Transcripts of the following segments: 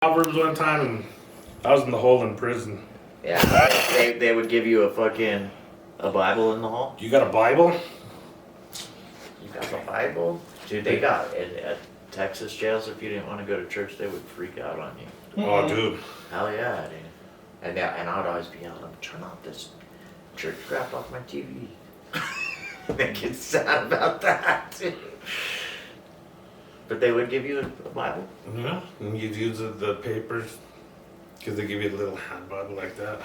Proverbs one time, and I was in the hole in prison. Yeah, they would give you a Bible in the hall. You got a Bible? You got a Bible? Dude, they got at Texas jails, if you didn't want to go to church, they would freak out on you. Oh, dude. Hell yeah, dude. And I'd always be yelling, turn off this church crap off my TV. They get sad about that, too. But they would give you a Bible? Yeah, and you'd use the papers, because they give you a little hand Bible like that.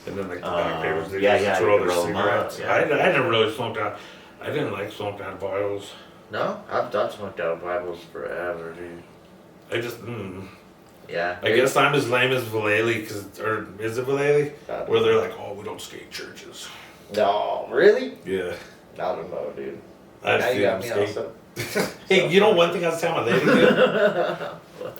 And then like the back papers, they just throw their cigarettes. I never really smoked out. I didn't like smoking out Bibles. No? I've done smoked out Bibles forever, dude. I just, Yeah. I guess I'm as lame as Vallely, or is it Vallely? Where they're like, oh, we don't skate churches. No, really? Yeah. I don't know, dude. I've now seen you got them me skate. also. Hey, you know one thing I was telling my lady, dude?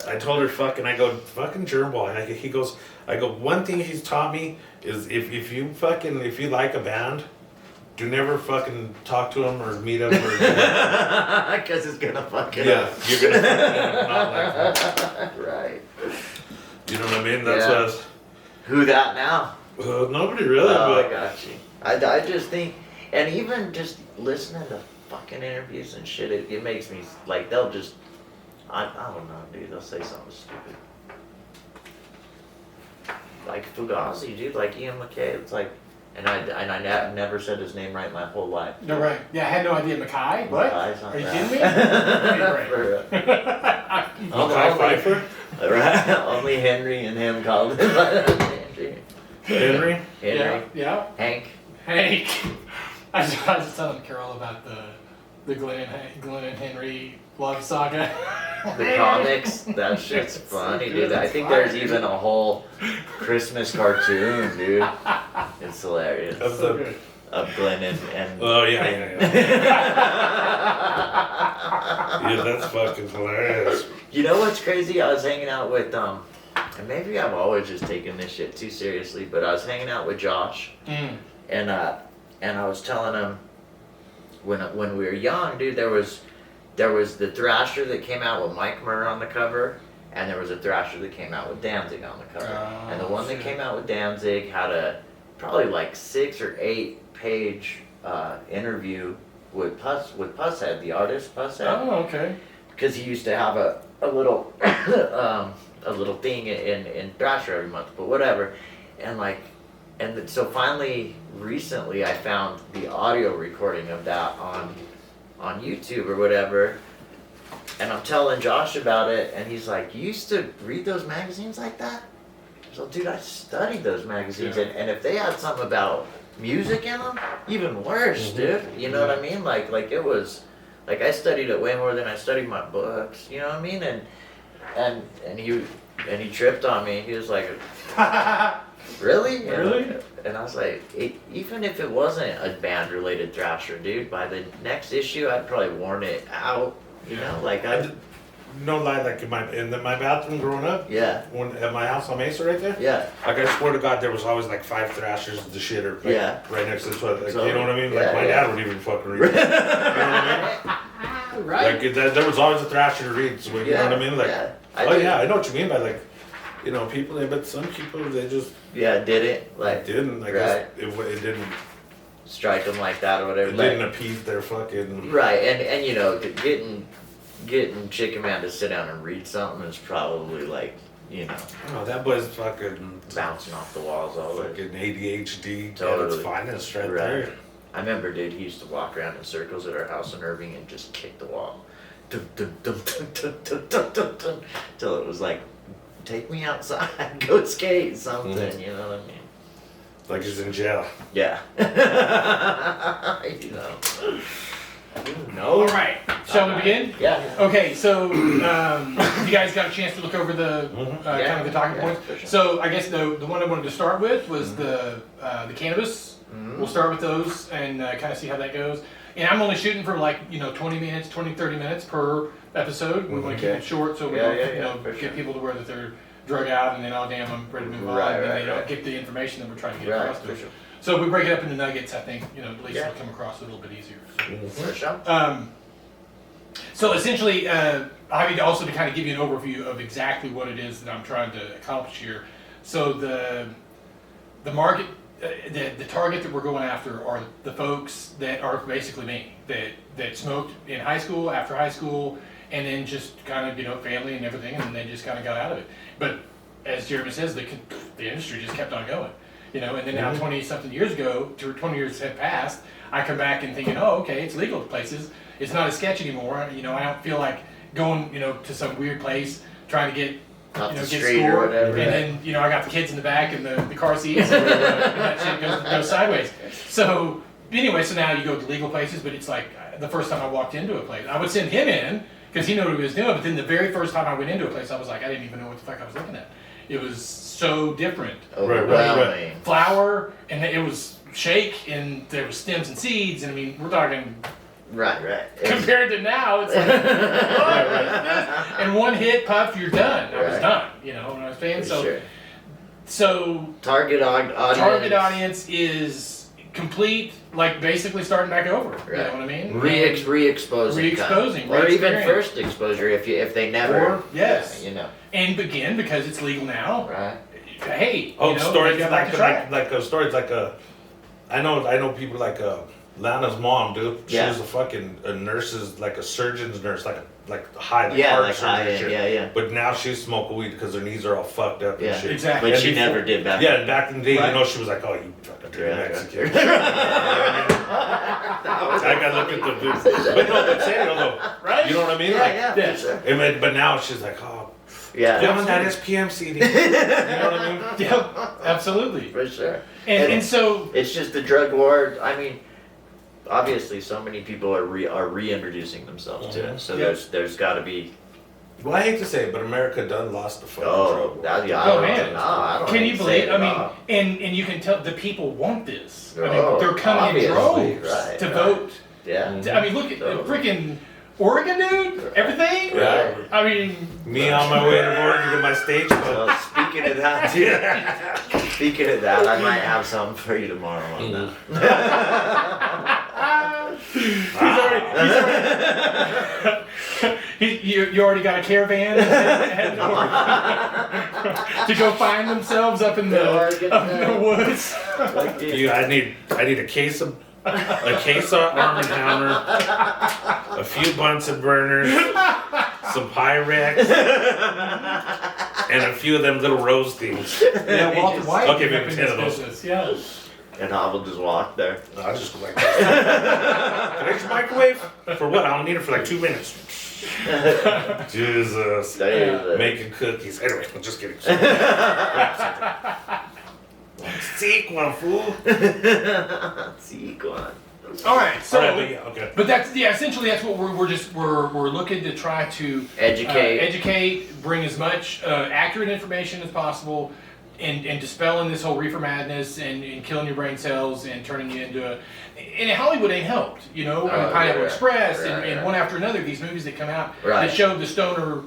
I told her I go, fucking Germball. And he goes, one thing he's taught me is if you like a band, do never fucking talk to him or meet him or because it's gonna fucking you're gonna fucking not like him. Right. You know what I mean? That's what Who that now? nobody really, Oh, but I got you. I just think, and even just listening to fucking interviews and shit, it makes me, like, they'll just, I don't know, dude, they'll say something stupid. Like Fugazi, dude, like Ian McKay, it's like, and I never said his name right my whole life. No, right. Yeah, I had no idea. Mackay? What? Are you kidding me? Mackay Pfeiffer? Right, only Henry and him called him. Henry? Yeah. Hank. I was just telling Carol about the Glenn and Henry love saga. The comics, that shit's funny, dude. I think there's even a whole Christmas cartoon, dude. It's hilarious. Of Glenn and Oh, yeah. Yeah, that's fucking hilarious. You know what's crazy? I was hanging out with, and maybe I've always just taken this shit too seriously, but I was hanging out with Josh, and I was telling him, when we were young, dude, there was the Thrasher that came out with Mike Murr on the cover, and there was a Thrasher that came out with Danzig on the cover. And the one that came out with Danzig had a probably like 6 or 8 page interview with Pusshead, the artist Pusshead. Oh, okay. Because he used to have a little a little thing in Thrasher every month, but whatever. And so finally, recently, I found the audio recording of that on YouTube or whatever, and I'm telling Josh about it, and he's like, "You used to read those magazines like that?" So, dude, I studied those magazines, and if they had something about music in them, even worse, dude. You know what I mean? Like it was, like I studied it way more than I studied my books. You know what I mean? And he tripped on me. He was like, "Really? Really?" And I was like, even if it wasn't a band-related Thrasher, dude, by the next issue, I'd probably worn it out. You know, like No lie, like in my bathroom growing up. Yeah. At my house on Mesa right there. Yeah. Like I swear to God, there was always like 5 Thrashers of the shitter. Like, right next to the toilet. Like, So, you know what I mean? yeah, Like my dad would even fucking read it. You know what I mean? Right. Like there was always a Thrasher to read. So you know what I mean? Like, I know what you mean by like, you know, people. But some people they just did it like didn't. I guess it didn't strike them like that or whatever. It didn't appease their fucking right. And you know, getting Chicken Man to sit down and read something is probably like, you know. Oh, that boy's fucking bouncing off the walls all day. Fucking ADHD Totally. at its finest right there. I remember, dude, he used to walk around in circles at our house in Irving and just kick the wall. Dum, dum, dum, dum, dum, dum, dum, dum, dum, till it was like, take me outside, go skate, something, you know what I mean? Like he's in jail. Yeah. You know. All right. Shall we begin? Yeah. Okay, so you guys got a chance to look over the kind of the talking points. For sure. So I guess the one I wanted to start with was the cannabis. We'll start with those and kind of see how that goes. And I'm only shooting for like 20 minutes, 30 minutes per episode. We want to keep it short so we don't get people to where that they're drug out and then damn, I'm ready to move on, and then they don't get the information that we're trying to get across to them. Sure. So if we break it up into nuggets, I think at least it'll come across a little bit easier. For sure. So essentially, I mean, also to kind of give you an overview of exactly what it is that I'm trying to accomplish here. So the market, the target that we're going after are the folks that are basically me, that smoked in high school, after high school, and then just kind of, you know, family and everything, and then they just kind of got out of it. But as Jeremy says, the industry just kept on going, you know, and then now 20-something years ago, 20 years have passed, I come back and thinking, oh, okay, it's legal places. It's not a sketch anymore. You know, I don't feel like going, you know, to some weird place, trying to get, Off you know, the get street or scored, whatever. and then, you know, I got the kids in the back and the car seats, and that shit goes sideways. So anyway, so now you go to legal places, but it's like the first time I walked into a place, I would send him in because he knew what he was doing. But then the very first time I went into a place, I was like, I didn't even know what the fuck I was looking at. It was so different. Overwhelming. Flour, and it was shake, and there was stems and seeds, and I mean, we're talking. Right. Compared to now, it's like, what is this? And one hit, puff, you're done. I was Right. done. You know what I'm saying? For So, sure. so Target audience. target audience is complete, like basically starting back over. You know Right. what I mean? Re-exposing. Re-exposing, Or even re-experience. first exposure if they never. Or, yes. You know. And again, because it's legal now. Right. Hey, Oh, you know, stories maybe I'd like like to try it. like stories like I know people like Lana's mom, dude. She Yeah. was a nurse's, like a surgeon's nurse, like high, Yeah, heart like surgery high end, shit. yeah. But now she's smoking weed because her knees are all fucked up Yeah. and shit. Exactly. But And she before- never did back. Yeah, and back in the day, Right. you know, she was like, "Oh, you fucking dirty Right. Mexican." I gotta look at the dude. But no, but say it though, Right? you know what I mean? Yeah, Like, yeah, yeah. for sure. But now she's like, "Oh, Yeah, get on that SPM CD." You know what I mean? Yeah, absolutely. for sure. And so, It's just the drug war. I mean, obviously, so many people are reintroducing themselves to it. So Yeah. there's got to be. Well, I hate to say it, but America done lost the fucking Oh, drug war. I Oh, don't man. know. I don't can even you say believe? it I at mean, all. and you can tell the people want this. I mean, Oh, they're coming in obviously, droves right, to right. vote. Yeah. I mean, look at Totally. freaking Oregon, dude. Everything. Right. I mean, Me on my way to Oregon to my stage. Well, speaking of that, speaking of that, I might have something for you tomorrow on that. you already got a caravan to go find themselves up in the woods. Like, I need a case of Arm & Hammer, a few Bunsen burners, some Pyrex, and a few of them little rose things. Yeah, Walter White. Okay, is maybe up in 10 of this those. business, yeah. and I will just walk there. No, I just go like this. Can I just microwave? For what? I don't need it for like 2 minutes. Jesus. There you Making cookies. Anyway, I'm just kidding. Sequel, fool. See, go on. All right, so. All right, but yeah, okay. But that's essentially that's what we're looking to try to Educate. bring as much accurate information as possible, and dispelling this whole reefer madness and killing your brain cells and turning you into a. And Hollywood ain't helped, you know. I mean, Pineapple Express and one after another these movies that come out that show the stoner,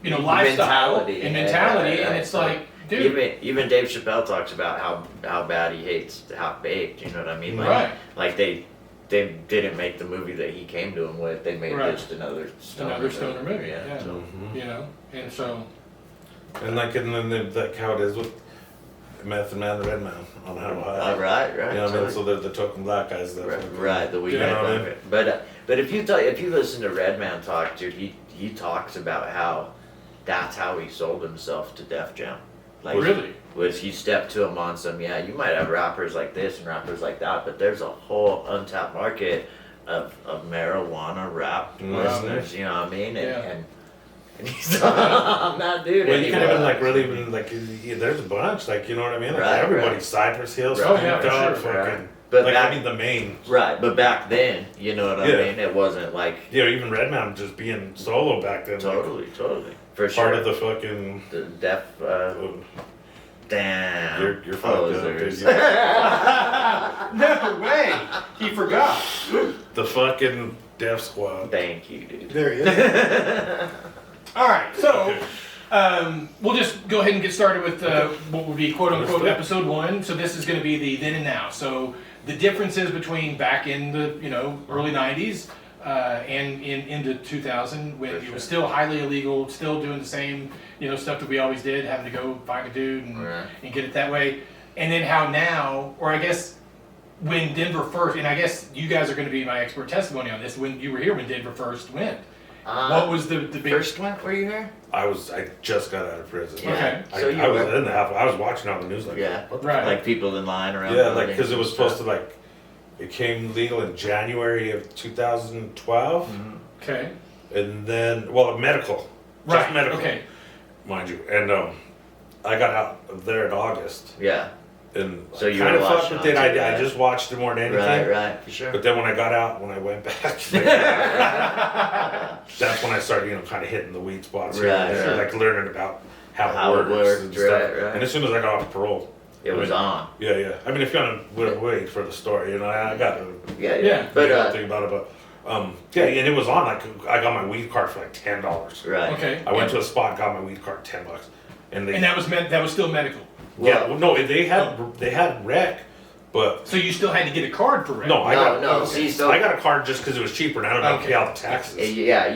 you know, lifestyle and mentality, and it's like. Dude. Even Dave Chappelle talks about how bad he hates half baked. You know what I mean? Like, Right. Like they didn't make the movie that he came to him with. They made Right. just another stoner movie. Yeah. Yeah. So, You know, and so. And like, and then like how it is with Meth and Man, the Red Man on How High. right. You know what I mean? So they're the token black guys. That Right, the weekend. You know what I mean? But if you listen to Redman talk, dude, he talks about how that's how he sold himself to Def Jam. Like, Really? Was he stepped to him on some, you might have rappers like this and rappers like that, but there's a whole untapped market of marijuana rap listeners, you know what I mean? And he's I'm not dude. Well, you can't even anymore. like really even like there's a bunch, like, you know what I mean? Like Right, everybody, right. Cypress Hill, Oh, yeah, for Dog, sure. fucking. But Like, back, I mean, the main. right, but back then, you know what I Yeah. mean? It wasn't like Yeah, even Redman just being solo back then. totally, for Like, sure. part of the fucking. the deaf. Damn. You're fucked up, posers. dude. No way! He forgot. The fucking Death Squad. Thank you, dude. There he is. All right, so Okay. we'll just go ahead and get started with what would be quote unquote Let's do it. episode 1. So this is going to be the then and now. So the differences between back in the early 90s and into 2000 when it was still highly illegal, still doing the same stuff that we always did, having to go find a dude and get it that way. And then how now, or I guess when Denver first, and I guess you guys are going to be my expert testimony on this, when you were here when Denver first went. What was the big... First went, were you here? I just got out of prison. Yeah. Okay. So I was in the house. I was watching on the news like, yeah, what the right. fuck? Like people in line around. Yeah, like because it was supposed to like, it came legal in January of 2012, Okay. and then medical, Right. just medical, Okay. mind you, and I got out of there in August, Yeah. and So I you kind were of fucked watching with it. on TV, I just watched it more than anything. Right, for sure. But then when I got out, when I went back, that's when I started, kind of hitting the weed spots, here and there, Right. like learning about how How it it works worked, and stuff. right. And as soon as I got off parole, It was on. yeah. I mean, if you want to wait for the story, I got to Yeah. But think about it, but and it was on. Like I got my weed card for like $10. right. Okay. I went to a spot, got my weed card $10, and they And that was still medical. no, they had rec, but So you still had to get a card for rec. no, I got No. See, so I got a card just because it was cheaper, and I don't have to pay all the taxes. yeah,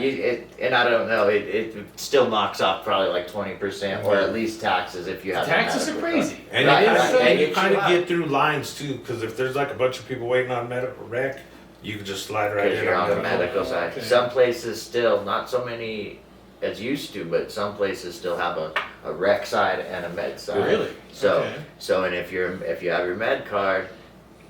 and I don't know. It still knocks off probably like 20% or at least taxes if you have. Taxes a are medical crazy. card. And Right, it is, right. and And you it kind of you get through lines too, because if there's like a bunch of people waiting on medical rec, you can just slide right Because in you're on the medical. medical side. Okay. Some places still, not so many as used to, but some places still have a rec side and a med side. Really? So Okay. and if you have your med card,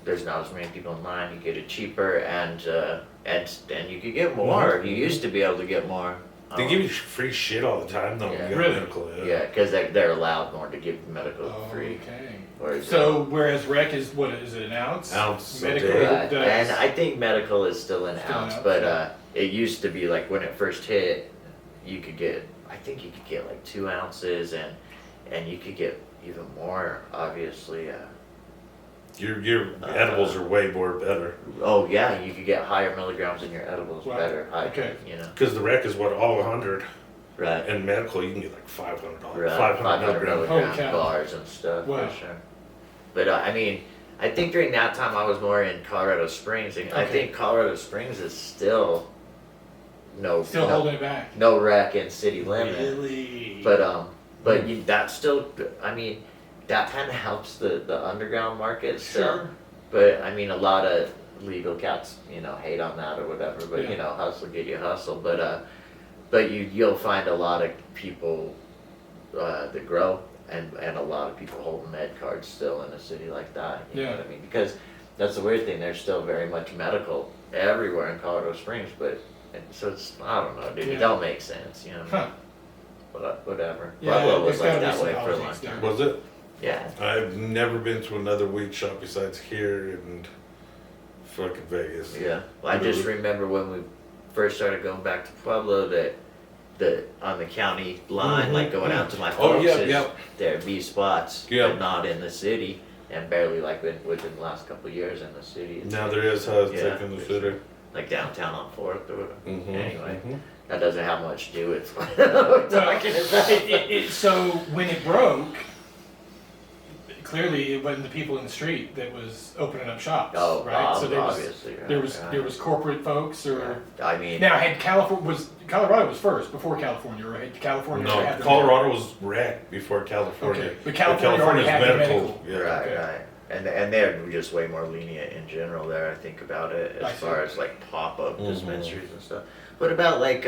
there's not as many people in line. You get it cheaper and you could get more. You used to be able to get more. They give you free shit all the time though. Yeah. When you got Really? medical. Yeah, because they're allowed more to give medical free. Okay. Whereas, So whereas rec is what is it, an ounce? Ounce a Medical day. Right. does- And I think medical is still an Still an ounce, ounce, but yeah. it used to be like when it first hit, you could get like 2 ounces and you could get even more, obviously. Your edibles are way more better Oh yeah, you could get higher milligrams in your edibles, Wow. better. Okay. because the rec is all 100, Right. and medical you can get like $500, Right. 500 milligrams. Holy milligram cow. bars and stuff, Wow. for sure. But I mean, I think during that time I was more in Colorado Springs, and I Okay. think Colorado Springs is still Still holding it back. no rec in city limit. Really? But that's still, I mean, that kind of helps the underground market still. Sure. But I mean, a lot of legal cats, hate on that or whatever. But Yeah. hustle get you hustle. But you'll find a lot of people that grow and a lot of people hold med cards still in a city like that. You know Yeah. what I mean? Because that's the weird thing. There's still very much medical everywhere in Colorado Springs, so it's, I don't know, dude. Yeah. It don't make sense, Huh. But whatever. Yeah, Pueblo was there's like gotta be that some way for a long politics time. there. Was it? Yeah. I've never been to another weed shop besides here in fucking Vegas. Yeah. Well, I just remember when we first started going back to Pueblo that on the county line, like going out to my folks, there'd be spots, Yeah. but not in the city, and barely like within the last couple of years in the city. Now there is how it's Yeah, taking the for city. Like downtown on 4th or whatever. Mhm, Anyway, mhm. that doesn't have much to do with what we're talking about. So when it broke, clearly it wasn't the people in the street that was opening up shops, Oh, right? So obviously. Right, there was corporate folks, or I mean, now had Colorado was first before California, or had California? No, had the Colorado was rec before California. Okay, but California already had the medical. Yeah. right, Okay. right. And they're just way more lenient in general there, I think, about it, I as see. far as like pop-up Mhm. dispensaries and stuff. What about like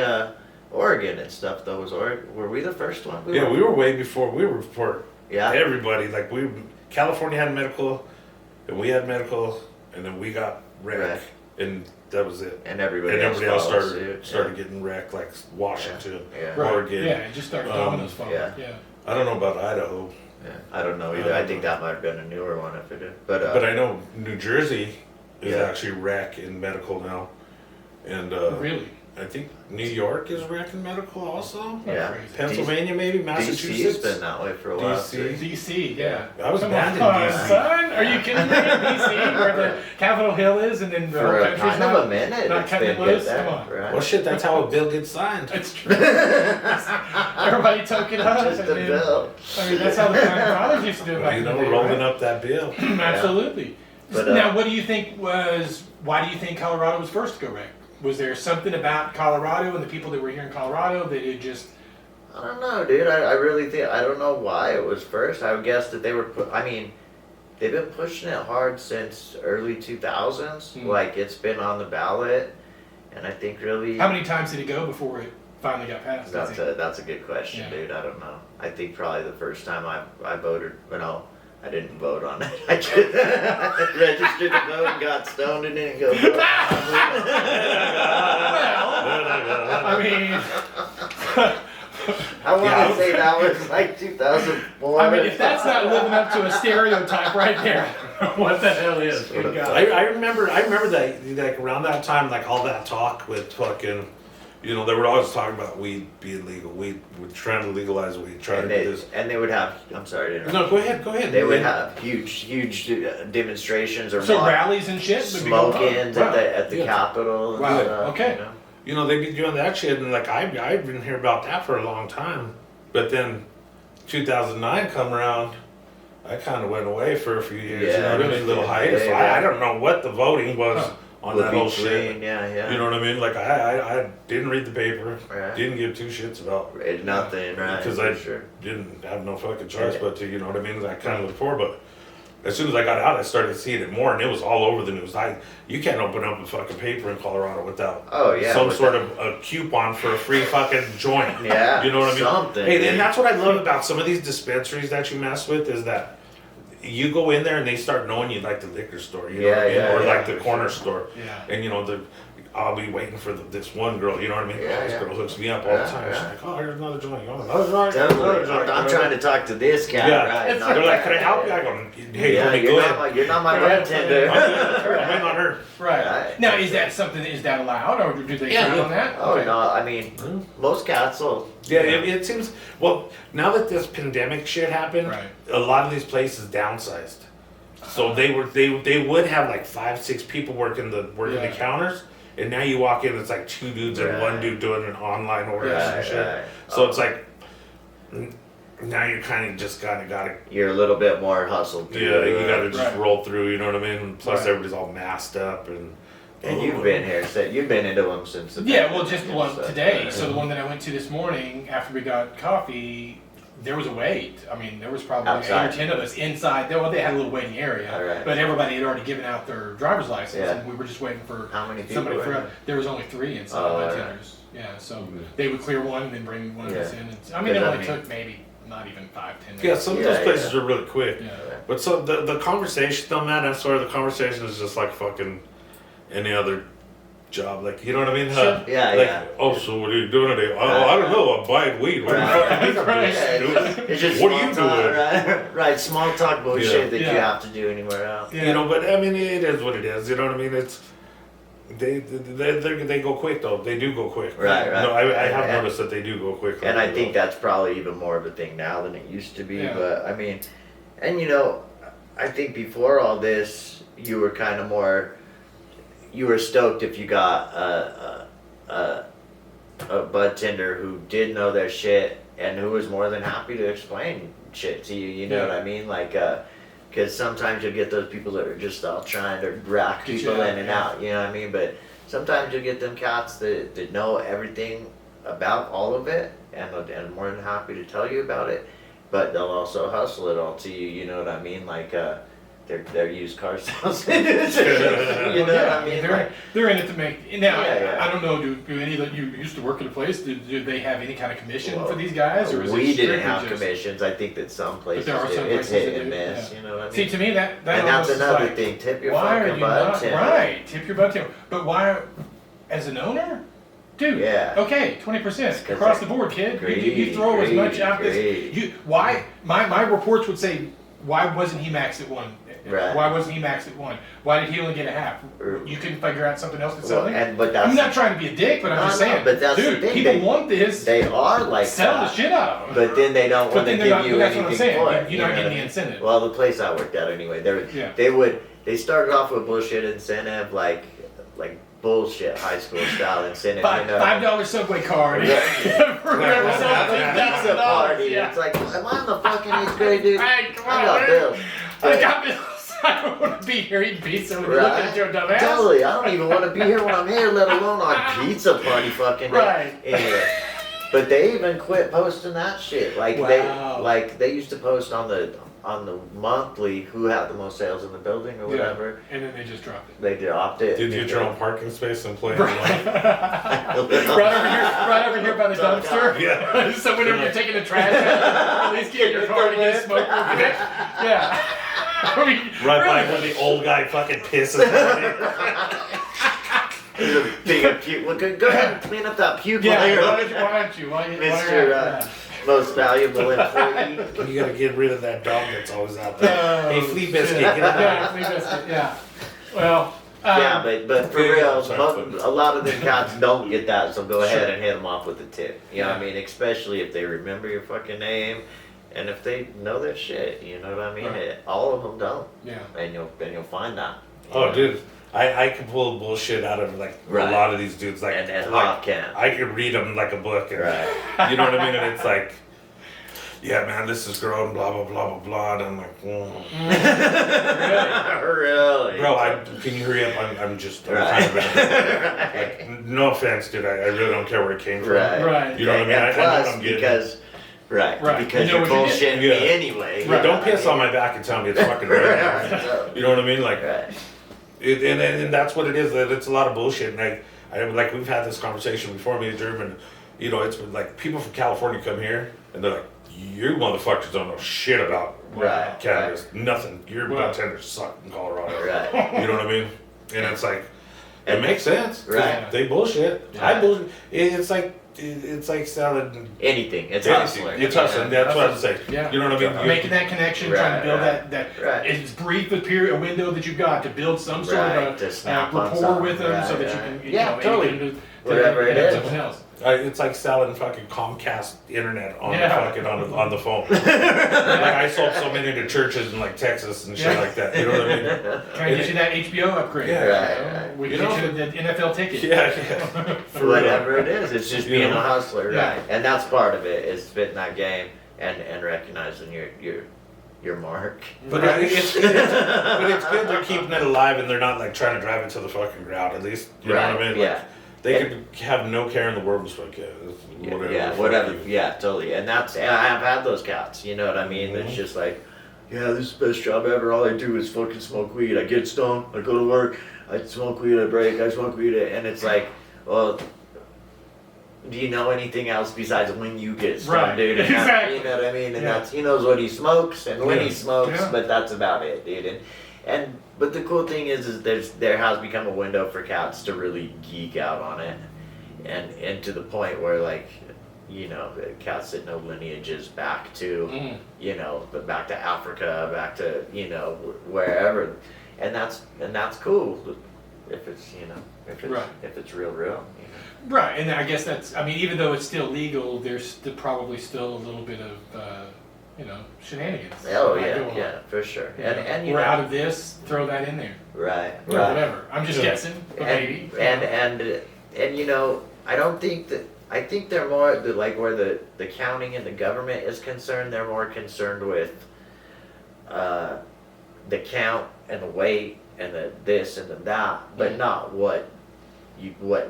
Oregon and stuff though? Were we the first one? Yeah, we were way before. We were before Yeah. everybody. Like California had medical, and we had medical, and then we got rec, Rec. and that was it. And everybody, And everybody else followed started suit. getting rec, like Washington, Yeah. Right. Oregon. Yeah, it just started dominoes falling. yeah. Yeah. I don't know about Idaho, Yeah. I don't know either. I think that might have been a newer one if it did. But but I know New Jersey is Yeah. actually rec in medical now, and Really? I think New York is rec in medical also. yeah. Crazy. Pennsylvania, maybe DC's Massachusetts. been that way for a while. DC. too. DC, yeah. I was Come banned in on, DC. son. Are you kidding me? DC, where the Capitol Hill is, and then the whole For a country's kind not, of a minute, not it's cutting been it good loose. there, Come on. right? Well, shit, that's how a bill gets signed. It's true. Everybody token up. Just and a then- bill. I mean, that's how the fathers used to do it back You in the know, day, rolling right? up that bill. Absolutely. But, Now, what do you think why do you think Colorado was first to go rec? Was there something about Colorado and the people that were here in Colorado that it just? I don't know, dude. I really think, I don't know why it was first. I would guess that they were, they've been pushing it hard since early 2000s. Like, it's been on the ballot. And I think really... How many times did it go before it finally got passed? That's a good question, dude. I don't know. I think probably the first time I voted, I didn't vote on it. I just registered to vote and got stoned and didn't go vote. Well, I mean... I want to say that was like 2004. I mean, if that's not living up to a stereotype right there, what the hell is? Good God. I remember that, like, around that time, like, all that talk with fucking, they were always talking about weed being legal. We're trying to legalize weed, trying to do this. And they would have, I'm sorry to interrupt. No, go ahead. They would have huge demonstrations or rallies and shit? Smoke-ins at the Capitol. And wow, stuff, okay. They'd be doing that shit, and like I've been hearing about that for a long time. But then 2009 come around, I kind of went away for a few years. Yeah, A little hiatus. yeah. I don't know what the voting was on that whole shit. Yeah. You know what I mean? Like I didn't read the paper, Right. didn't give two shits about It's nothing, right? because I didn't have no fucking choice but to, you know what I mean? I kind of looked for, but as soon as I got out, I started seeing it more, and it was all over the news. You can't open up a fucking paper in Colorado without some sort of a coupon for a free fucking joint. Yeah, you know what I mean? Something. Hey, and that's what I love about some of these dispensaries that you mess with is that you go in there and they start knowing you like the liquor store, you know what I mean? Or like the corner store. Yeah. And I'll be waiting for this one girl, you know what I mean? Yeah, this yeah. girl hooks me up all the time. She's like, oh, here's another joint. You want another joint? Totally. Another joint. I'm trying to talk to this guy, right? They're like, can I help you? I go, hey, let me go ahead. You're not my bartender. I'm waiting on her. Right. Now, is that allowed, or do they count on that? Oh, no, I mean, most cats will. Yeah, it seems, well, now that this pandemic shit happened, a lot of these places downsized. So they would have like 5-6 people working the counters, and now you walk in, it's like 2 dudes and 1 dude doing an online orders and shit. Right. So it's like now you're kind of gotta. You're a little bit more hustled. Yeah, you gotta just roll through. You know what I mean? Plus everybody's all masked up and. And you've been here, so you've been into them since the. Yeah, well, just today. So the one that I went to this morning after we got coffee. There was a wait. I mean, there was probably Outside. 8 or 10 of us inside. They had a little waiting area, but everybody had already given out their driver's license, and we were just waiting for somebody. There was only 3 inside bartenders. Yeah, so they would clear one and then bring one of us in. I mean, it only took maybe not even 5-10 minutes. Yeah, some of those places are really quick. Yeah. But so the conversation, though, man, I'm sorry, the conversation is just like fucking any other job, like, you know what I mean? Sure. Oh, so what are you doing today? Oh, I don't know, I'm buying weed. What the fuck are you stupid? It's just what are you doing? Right, small talk bullshit that you have to do anywhere else. You know, but I mean, it is what it is. You know what I mean? It's they go quick though. They do go quick. Right. No, I have noticed that they do go quick. And I think that's probably even more of a thing now than it used to be. Yeah. But I mean, and I think before all this, you were kind of more. You were stoked if you got a bud tender who did know their shit and who was more than happy to explain shit to you. You know what I mean? Like, because sometimes you'll get those people that are just all trying to rack people in and out. You know what I mean? But sometimes you'll get them cats that know everything about all of it and are more than happy to tell you about it. But they'll also hustle it all to you. You know what I mean? Like. They're used car salesmen. You know what I mean? They're in it to make. Now, Yeah. I don't know. Do any of you used to work at a place? Do they have any kind of commission for these guys, or is we it didn't have just, commissions? I think that some places there are some do. It's places hit that and do, miss. yeah. You know what I mean? See, to me that and that's almost another like, thing. Tip your why are fucking you not bud tender. right? Tip your bud tender. But why, as an owner? Dude, okay, 20% across the board, kid. You throw as much out this. Why? My reports would say, why wasn't he maxed at 1? Right. Why wasn't he maxed at 1? Why did he only get a half? You couldn't figure out something else to sell him? I'm not trying to be a dick, but I'm just saying, but that's dude, the thing. people want this. They are like sell the shit out of them. But then they don't want to give you that's anything what I'm saying. for it. You're not getting the incentive. Well, the place I worked at anyway, they started off with bullshit incentive, like bullshit high school style incentive. $5 subway card. For whoever sells $10,000. It's like, am I in the fucking 8th grade, dude? Hey, come on, I got bills. I got bills. I don't want to be here eating pizza when you're looking at your dumbass. Totally. I don't even want to be here when I'm here, let alone on pizza party fucking day. Right. Anyway. But they even quit posting that shit. Like they used to post on the monthly who had the most sales in the building or whatever. And then they just dropped it. They dropped it. Did you get your own parking space and play? Right over here by the dumpster. Yeah. So whenever you're taking the trash out, at least get your car to get smoked real quick. Yeah. I mean, Right really. by when the old guy fucking pisses on it. There's a big puke. Well, go ahead and clean up that puke. Yeah, while you're why don't you? Mr. Most valuable employee. You gotta get rid of that dog that's always out there. Oh, Hey, flea biscuit, shit. get out Yeah, flea biscuit, yeah. Well, Yeah, but for Yeah, real, sorry. a lot of them cats don't get that, so go ahead and hit them off with a tip. You know what I mean? Especially if they remember your fucking name, and if they know their shit. You know what I mean? Right. All of them don't, yeah. and you'll find that. you Oh, know? dude, I can pull bullshit out of like Right. a lot of these dudes. Like, And like Hawk can. I could read them like a book. And, Right. You know what I mean? And it's like, yeah, man, this is grown, blah blah blah blah blah. And I'm like, Really? bro, can you hurry up? I'm just I'm Right. kind of like, no offense, dude. I really don't care where it came from. Right. Right. You know what I mean? And I know plus, what I'm getting. because Right. because You know you're what you did. bullshitting me Yeah. anyway. Like, don't piss on my back and tell me it's fucking right. Right. You know what I mean? Like, Right. and that's what it is. That it's a lot of bullshit. And I like we've had this conversation before, me and German. You know, it's been like people from California come here and they're like, "You motherfuckers don't know shit about Right. cannabis. Nothing. Your Right. bartenders suck in Colorado." Right. You know what I mean? And it's like, it makes sense. 'Cause Right. They bullshit. Yeah. I bullshit. It's like selling. Anything. It's Anything. hustling. It's hustling. That's what I'm saying. Yeah. You know what I mean? Making that connection, trying to build Right, that right. as brief a period, a window that you've got to build some sort Right, of to a snap on rapport something. with them, so Right, that you right. can, Yeah, maybe totally. get into Whatever it into is. something else. It's like selling fucking Comcast internet on Yeah. the fucking on the phone. Like I sold so many to churches in like Texas and shit Yeah. like that. You know what I mean? Trying to get you that HBO upgrade. Yeah. Right, We You can know, get you the NFL ticket. Yeah, For real. Whatever it is, it's just You being know? a hustler, Yeah. right? And that's part of it, is fitting that game and recognizing your mark. But Right. it's good they're keeping it alive and they're not like trying to drive it to the fucking ground. At least you know what I mean? Like, Yeah. they could have no care in the world. Just like whatever. Yeah, fuck whatever. you. Yeah, totally. And I have had those cats. You know what I mean? It's just like, yeah, this is the best job ever. All I do is fucking smoke weed. I get stoned. I go to work. I smoke weed. I break. I smoke weed. And it's like, well, do you know anything else besides when you get stoned, Right. dude? And Exactly. you know what I mean? And Yeah. that's, he knows what he smokes and when he Yeah. smokes, Yeah. but that's about it, dude. But the cool thing is there has become a window for cats to really geek out on it, and to the point where, like, you know, the cats that know lineages back to, you know, but back to Africa, back to, you know, wherever, and that's cool if it's, you know, Right. if it's real, you know. Right, and I guess that's, I mean, even though it's still legal, there's probably still a little bit of, you know, shenanigans. Oh that might go yeah, on. yeah, for sure. You know, And you we're know, out of this, throw that in there. right, Or right. whatever. I'm just Yeah. guessing, but maybe. And you know, I think they're more like where the counting and the government is concerned. They're more concerned with the count and the weight and the this and the that, but not what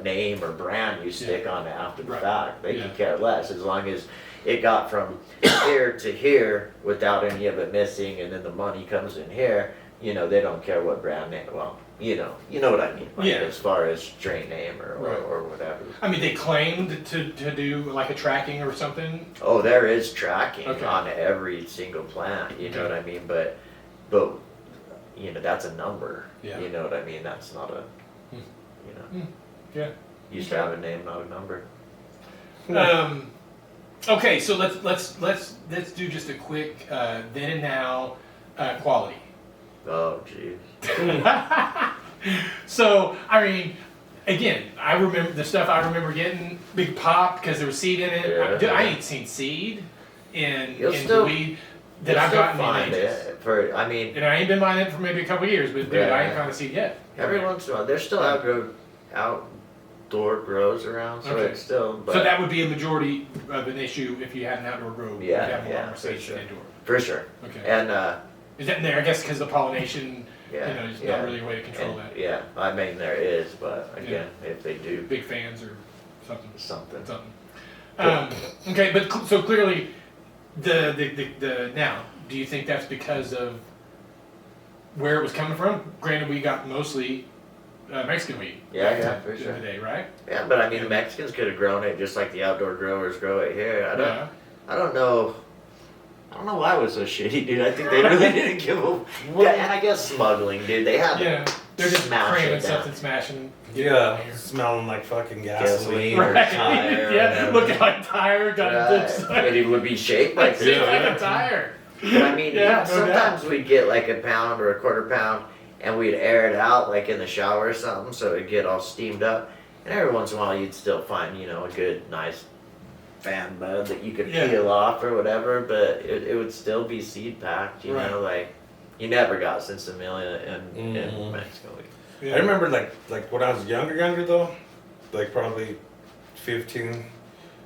name or brand you stick on it after the Right. fact. They Yeah. can care less as long as it got from here to here without any of it missing, and then the money comes in here. You know, they don't care what brand name. Well, you know what I mean. Like, Yeah. as far as strain name or Right. whatever. I mean, they claimed to do like a tracking or something. Oh, there is tracking Okay. on every single plant. You know Okay. what I mean? But you know, that's a number. Yeah. You know what I mean? That's not a. Hmm. You know. Yeah. Used to have a name, not a number. Okay, so let's do just a quick then and now quality. Oh, jeez. So I mean, again, I remember the stuff I remember getting big pop because there was seed in it. Yeah. Dude, I ain't seen seed in You'll the still- weed that You'll I've still gotten in find ages. it for. I mean, And I ain't been buying it for maybe a couple of years, but dude, I Right. ain't found a seed yet. every once in a while, there's still outdoor grows around, so Okay. it's still. But So that would be a majority of an issue if you had an outdoor grow. Yeah, you'd have a yeah, lot more for seeds sure. than indoor. for sure. Okay. And Is that in there? I guess because the pollination, Yeah, there's yeah. not really a way to control And, that. yeah, I mean there is, but again, if they do Big fans or something. something. Okay, but so clearly, the now, do you think that's because of where it was coming from? Granted, we got mostly Mexican weed. Yeah, for in sure. the day, right? Yeah, but I mean the Mexicans could have grown it just like the outdoor growers grow it here. I don't know. I don't know why it was so shitty, dude. I think they really didn't give a. Yeah, and I guess smuggling, dude. They had Yeah, they're just smash cramming it down. something, smashing. Yeah, smelling like fucking gasoline. Or Right. tire. Yeah, looking like tire, got Right. And it would be shaped like shaped like Yeah. a tire. But I mean, Yeah, no sometimes we'd get like a pound or a quarter pound, and we'd air it out like in the shower or something, so it'd get all steamed up. And every once in a while, you'd still find, a good, nice fan bud that you could Yeah. peel off or whatever, but it would still be seed packed. Right. Like you never got Sinsemilla in Mhm. Mexico. Yeah. I remember like when I was younger though, like probably 15,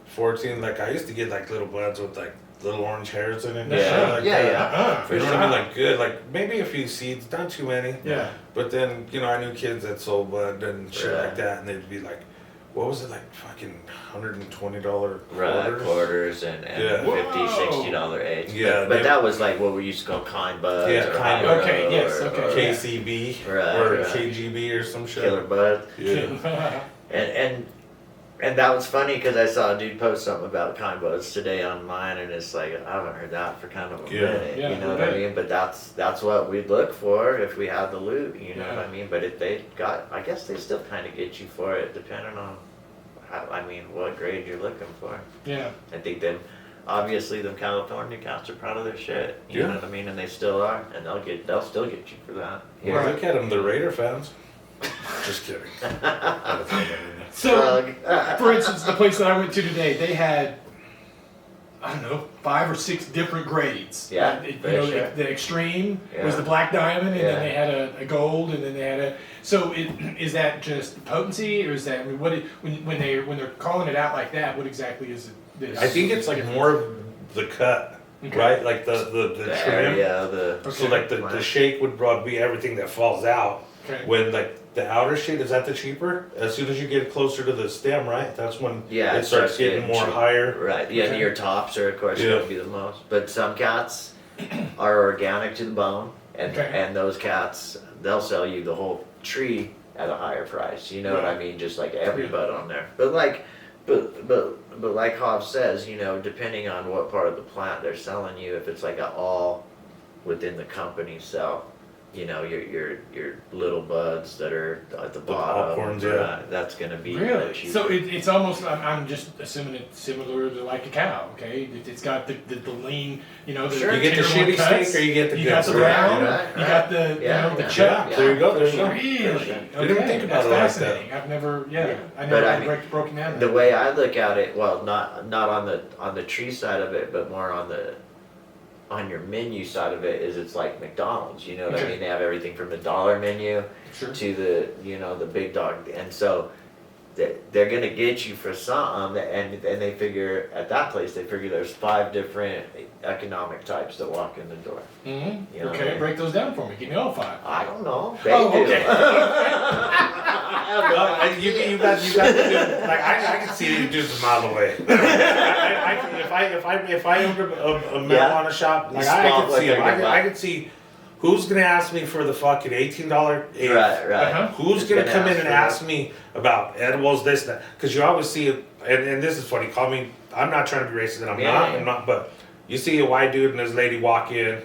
14, like I used to get like little buds with like little orange hairs in it. and Yeah. shit like Yeah, that. yeah. For You know sure. what I mean? Like good, like maybe a few seeds, not too many. Yeah. But then, I knew kids that sold bud and shit Right. like that, and they'd be like, what was it, like fucking $120 Right, quarters? quarters and Yeah. $50, Whoa. $60 eggs. Yeah, but they- that was like what we used to call kind buds. Yeah, or kind high bud. Okay, road yes, or- okay. or KCB Right, or right. KGB or some shit. Killer bud. Yeah. And that was funny because I saw a dude post something about kind buds today online, and it's like I haven't heard that for kind of a Yeah. minute. Yeah, You know what okay. I mean? But that's what we'd look for if we had the loot. You know Yeah. what I mean? But if they got, I guess they still kind of get you for it, depending on, what grade you're looking for. Yeah. I think them, obviously, them California cats are proud of their shit. You Yeah. know what I mean? And they still are, and they'll still get you for that. Yeah, Right. look at them, the Raider fans. Just kidding. So, Drug. for instance, the place that I went to today, they had, I don't know, 5 or 6 different grades. Yeah, very sure. the extreme was Yeah. the black diamond, and Yeah. then they had a gold, and then they had a. So, is that just potency, or is that when they're calling it out like that? What exactly is it? I think it's like more of the cut, Okay. right? Like the The trim. area, the So like the shake would probably be everything that falls out. Okay. When like the outer shade, is that the cheaper? As soon as you get closer to the stem, right? That's when Yeah, it starts getting more cheap. higher. Right, yeah, Okay. your tops are of course Yeah. going to be the most. But some cats are organic to the bone, and Okay. and those cats they'll sell you the whole tree at a higher price. You know what I mean? Just like every Yeah. bud on there. But like Hobbs says, depending on what part of the plant they're selling you, if it's like a all within the company sell. Your little buds that are at the bottom. popcorns, yeah. right, that's gonna be Really? cheaper. So it's almost, I'm just assuming it's similar to like a cow, okay? It's got the lean, the Sure. You get the tenderloin shitty cuts, steak or you get the you good got the steak, brown, you know? Right, you got the, Yeah, the yeah. chub. Yeah, there you go, for there you sure, go. Really? for sure. I didn't think about That's it like that. fascinating. I've never, I But never I mean, broken down The that. way I look at it, well, not on the tree side of it, but more on your menu side of it, is it's like McDonald's. You know what I Okay. mean? They have everything from the dollar menu Sure. to the big dog, and so they're gonna get you for something, and they figure at that place they figure there's 5 different economic types that walk in the door. Mm-hmm. You know what I Okay, mean? break those down for me. Give me all 5. I don't know. They Oh, do. okay. You got to do, like I can see you do this a mile away. If I owned a marijuana shop, like You I spot could what see they're him. gonna buy. I could see who's gonna ask me for the fucking $18 eighth. Right. Uh-huh. Who's It's gonna come in and for ask me about edibles, this, that? Because you always see it, and this is funny. Call me. I'm not trying to be racist, and I'm Yeah, not. yeah. I'm not. But you see a white dude and this lady walk in,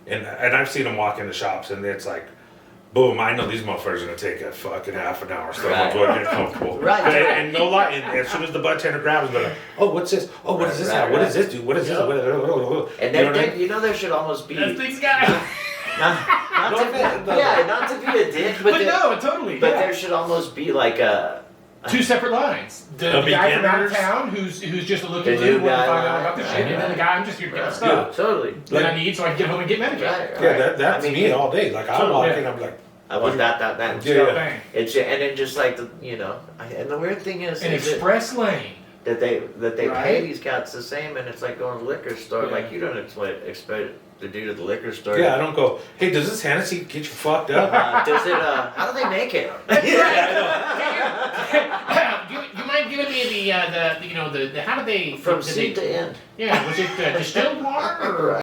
and I've seen them walk into shops, and it's like, boom! I know these motherfuckers are gonna take a fucking half an hour. So Right. I'm going to get comfortable. Right. And no lie. And as soon as the bartender grabs me, like, oh, what's this? Oh, what is this? Right, What right. does this do? What is this? Yeah. What- And you know what I mean? there should almost be That's these guys. not No to offense, be, no. yeah, not to be a dick, but, But there, no, totally. but yeah. there should almost be like a 2 separate lines. The The guy from out of beginners. town who's just a looking The new dude, want to guy, find out right, about the right, shit, and then right. the guy, I'm just here to get Yeah, stuff totally. that I need so I can get home and get medicated. Right, Yeah, that's I mean, me all day. Like I Totally, walk yeah. in, I'm like, I want that, and Yeah, stuff. yeah. Bang. It's and then just like and the weird thing is, An is it- express lane. that they Right. pay these cats the same, and it's like going to the liquor store. Yeah. Like you don't expect the dude at the liquor store. Yeah, I don't go, hey, does this Hennessy get you fucked up? Does it? How do they make it? You mind giving me the how do they From did seed they, to end. yeah, was it distilled water or